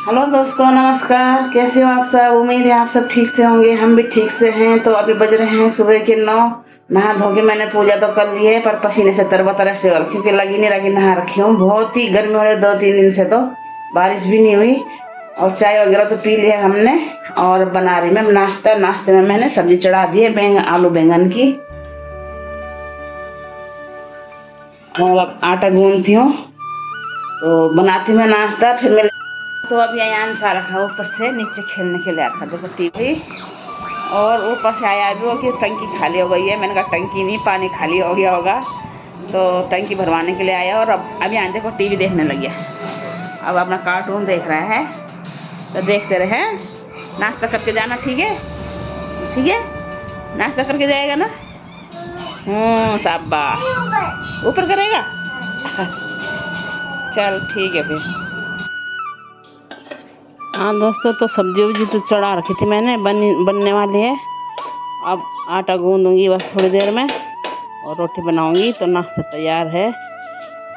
Hello दोस्तों, नमस्कार। कैसे हो आप सब? उम्मीद है आप सब ठीक से होंगे। हम भी ठीक से हैं। तो अभी बज रहे हैं सुबह के 9। नहा धो के मैंने पूजा तो कर ली है, पर पसीने से तरबतर से, और क्योंकि लगी नहीं लगी नहा रखी हूँ। बहुत ही गर्मी हो रही है 2-3 दिन से, तो बारिश भी नहीं हुई। और चाय वगैरह तो पी ली है हमने। और बना रही मैं नाश्ता। नाश्ते में मैंने सब्जी चढ़ा दी है, आलू बैंगन की। और अब आटा गूंथती हूँ, तो बनाती हूँ मैं नाश्ता। फिर मैं तो अभी अयान सा रखा, ऊपर से नीचे खेलने के लिए रखा, देखो टीवी। और ऊपर से आया भी हो कि टंकी खाली हो गई है। मैंने कहा टंकी नहीं, पानी खाली हो गया होगा, तो टंकी भरवाने के लिए आया। और अब अभी आने देखो टीवी देखने लग गया। अब अपना कार्टून देख रहा है, तो देखते रहे। नाश्ता करके जाना, ठीक है? ठीक है, नाश्ता करके जाएगा ना? शाबाश। ऊपर करेगा। चल ठीक है फिर। हाँ दोस्तों, तो सब्जी वब्जी तो चढ़ा रखी थी मैंने, बनने वाली है। अब आटा गूंदूंगी बस थोड़ी देर में, और रोटी बनाऊंगी, तो नाश्ता तैयार है,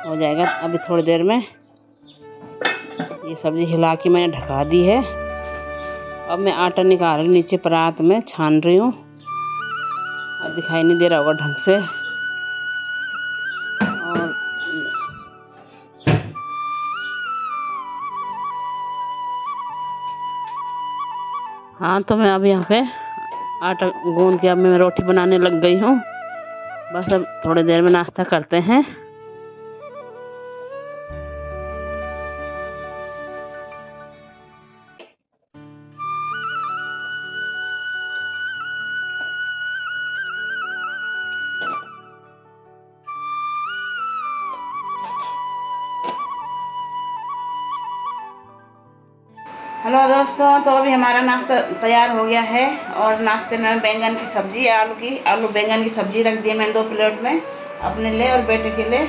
हो जाएगा अभी थोड़ी देर में। ये सब्जी हिला के मैंने ढका दी है। अब मैं आटा निकाल रही नीचे परात में छान रही हूँ। अब दिखाई नहीं दे रहा होगा ढंग से। और हाँ, तो मैं अब यहाँ पे आटा गूंद के अब मैं रोटी बनाने लग गई हूँ। बस अब थोड़ी देर में नाश्ता करते हैं। हेलो दोस्तों, तो अभी हमारा नाश्ता तैयार हो गया है। और नाश्ते में बैंगन की सब्जी, आलू बैंगन की सब्जी रख दी है मैंने 2 प्लेट में, अपने लिए और बेटे के लिए।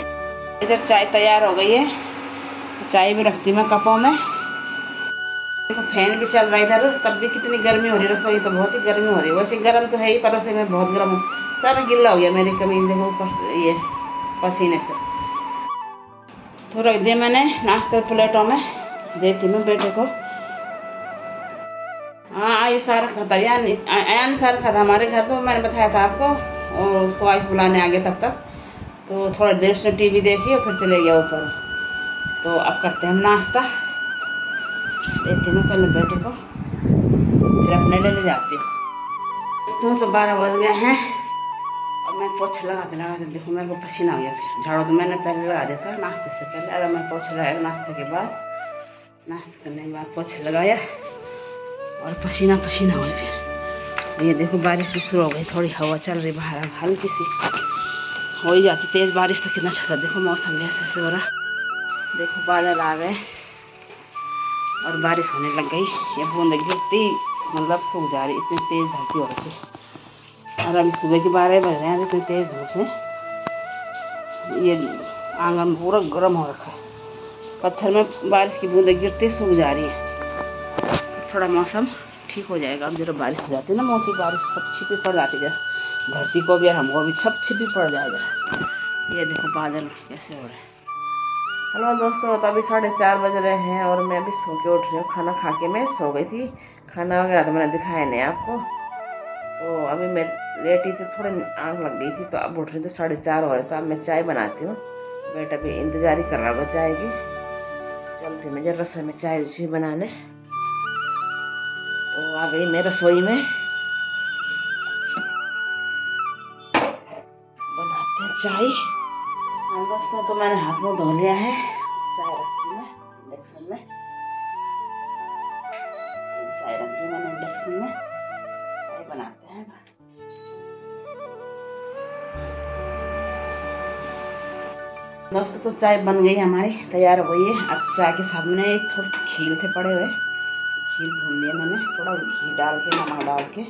इधर चाय तैयार हो गई है, तो चाय भी रखती मैं कपों में। देखो फैन भी चल रहा है इधर, तब भी कितनी गर्मी हो रही है। रसोई तो बहुत ही गर्मी हो रही है। वैसे गर्म तो है ही, पर उसे में बहुत गर्म हो। सब गिल्ला हो गया मेरी कमीज, देखो ऊपर से ये पसीने से। तो रख दिया मैंने नाश्ते प्लेटों में, देती मैं बेटे को। हाँ, आयुष आ रखा था, अयान सा रखा था हमारे घर, तो मैंने बताया था आपको। और उसको आयुष बुलाने आ गया तब तक, तो थोड़ी देर से टीवी देखी और फिर चले गया ऊपर। तो अब करते हैं हम नाश्ता। देती मैं पहले बेटे को, फिर अपने ले जाती हूँ। तो 12 बज गए हैं, और मैं पोछा लगाते देखो मेरे को पसीना हो गया। फिर झाड़ू तो मैंने पहले लगा दिया था नाश्ते से पहले। अगर मैं पोछा लगाया नाश्ते के बाद, नाश्ता करने के बाद पोछा लगाया, और पसीना पसीना हो गया। फिर ये देखो बारिश भी शुरू हो गई, थोड़ी हवा चल रही बाहर, अब हल्की सी हो ही जाती तेज़ बारिश। तो कितना अच्छा था, देखो मौसम भी ऐसे हो रहा। देखो बादल आ गए और बारिश होने लग गई। ये बूंद गिरती मतलब सूख जा रही, इतनी तेज़ धरती हो रही थी। और अभी सुबह के 12 बज रहे हैं, इतनी तेज़ धूप से ये आंगन पूरा गर्म हो रखा है। पत्थर में बारिश की बूंदें गिरती सूख जा रही है। थोड़ा मौसम ठीक हो जाएगा। अब जरा बारिश हो जाती है ना, मोटी बारिश, सब छिपी पड़ जाती है धरती को भी, और हमको भी छप छिपी पड़ जाएगा। ये देखो बादल कैसे हो रहे हैं। हेलो दोस्तों, तो अभी 4:30 बज रहे हैं, और मैं अभी सो के उठ रही हूँ। खाना खा के मैं सो गई थी। खाना वगैरह तो मैंने दिखाया नहीं आपको। तो अभी मैं लेटी थी, थोड़ी आँख लग गई थी, तो अब उठ रही थी। 4:30 हो रहे, तो अब मैं चाय बनाती हूँ। बेटा भी इंतजार ही कर रहा होगा चाय की। चलती मैं जरा रसोई में चाय बनाने। तो आ गई मैं रसोई में, बनाते हैं चाय। हाँ दोस्तों, तो मैंने हाथ मुँह धो लिया है। चाय रखती मैं इंडक्शन में, चाय रखी मैंने इंडक्शन में। चाय बनाते हैं दोस्तों। तो चाय बन गई हमारी, तैयार हो गई है। अब चाय के सामने एक थोड़े से खीर थे पड़े हुए, खीर भून लिया मैंने, थोड़ा घी डाल के, नमक डाल के।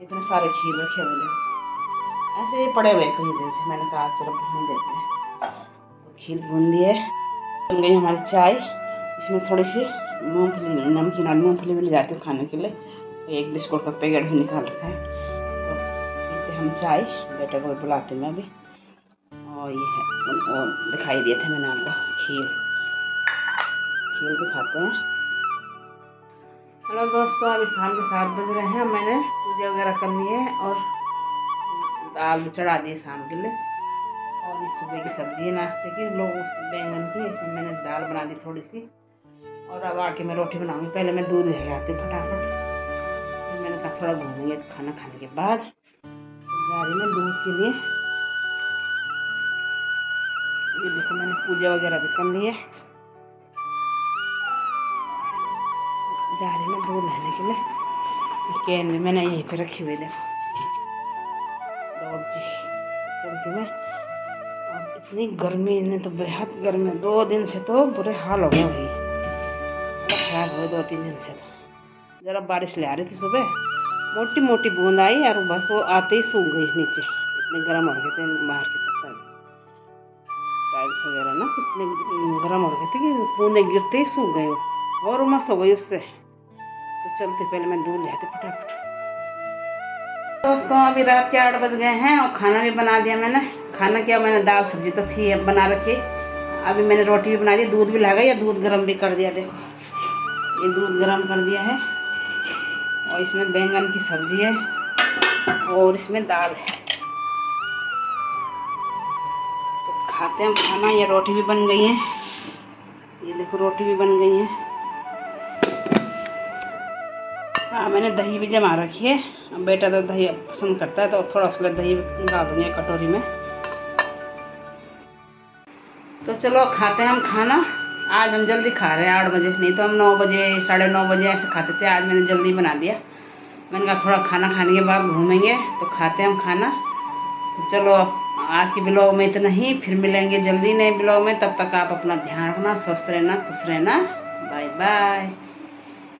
इतने सारे खीर रखे हुए ऐसे ही पड़े हुए कई दिन से, मैंने कहा चलो भून देते हैं। तो खीर भून लिए, बन गई हमारी चाय। इसमें थोड़ी सी मूँगफली, नमकीन वाली मूँगफली भी ले जाती हूँ खाने के लिए। तो एक बिस्कुट का पैकेट भी निकाल रखा है। तो पीते हम चाय, बेटे को बुलाते मैं अभी। और ये है, दिखाई दिए थे मैंने आपको, खीर भी खाते हैं। हेलो दोस्तों, अभी शाम के 7 बज रहे हैं। मैंने पूजा वगैरह कर ली है और दाल भी चढ़ा दी है शाम के लिए। और ये सुबह की सब्जी है नाश्ते की, लोग बैंगन की। इसमें मैंने दाल बना दी थोड़ी सी, और अब आके मैं रोटी बनाऊंगी। पहले मैं दूध ले आती हूँ फटाफट, फिर मैंने कहा थोड़ा घूमूंगी खाना खाने के बाद। तो जा रही मैं दूध के लिए। ये देखो मैंने पूजा वगैरह भी कर ली है, जा रही मैं दूध लेने के लिए। कैन भी मैंने यहीं पे रखी हुई, देखो दौड़ जी चलती मैं। और इतनी गर्मी ने तो बेहद गर्मी, 2 दिन से तो बुरे हाल हो गए भाई, हालत खराब हो 2-3 दिन से। तो जरा बारिश ले आ रही थी सुबह, मोटी मोटी बूंद आई और बस वो आते ही सूख गई नीचे। इतने गर्म हो गए थे बाहर के टाइल्स वगैरह ना, इतने गर्म हो गए थे कि बूंदें गिरते ही सूख गए वो, और उमस हो गई उससे। तो चलते पहले मैं दूध ले आती फटाफट। दोस्तों अभी रात के 8 बज गए हैं और खाना भी बना दिया मैंने। खाना क्या, मैंने दाल सब्जी तो थी अब बना रखी। अभी मैंने रोटी भी बना दी, दूध भी लगा या दूध गर्म भी कर दिया। देखो ये दूध गर्म कर दिया है, और इसमें बैंगन की सब्जी है और इसमें दाल है। तो खाते हैं खाना। ये रोटी भी बन गई है, ये देखो रोटी भी बन गई है। हाँ मैंने दही भी जमा रखी है। बेटा तो दही पसंद करता है, तो थोड़ा सा दही डाल दूँगी कटोरी में। तो चलो खाते हैं हम खाना। आज हम जल्दी खा रहे हैं 8 बजे, नहीं तो हम 9 बजे 9:30 बजे ऐसे खाते थे। आज मैंने जल्दी बना दिया। मैंने कहा थोड़ा खाना खाने के बाद घूमेंगे, तो खाते हैं हम खाना। तो चलो आज के ब्लॉग में इतना ही, फिर मिलेंगे जल्दी नए ब्लॉग में। तब तक आप अपना ध्यान रखना, स्वस्थ रहना, खुश रहना। Bye bye.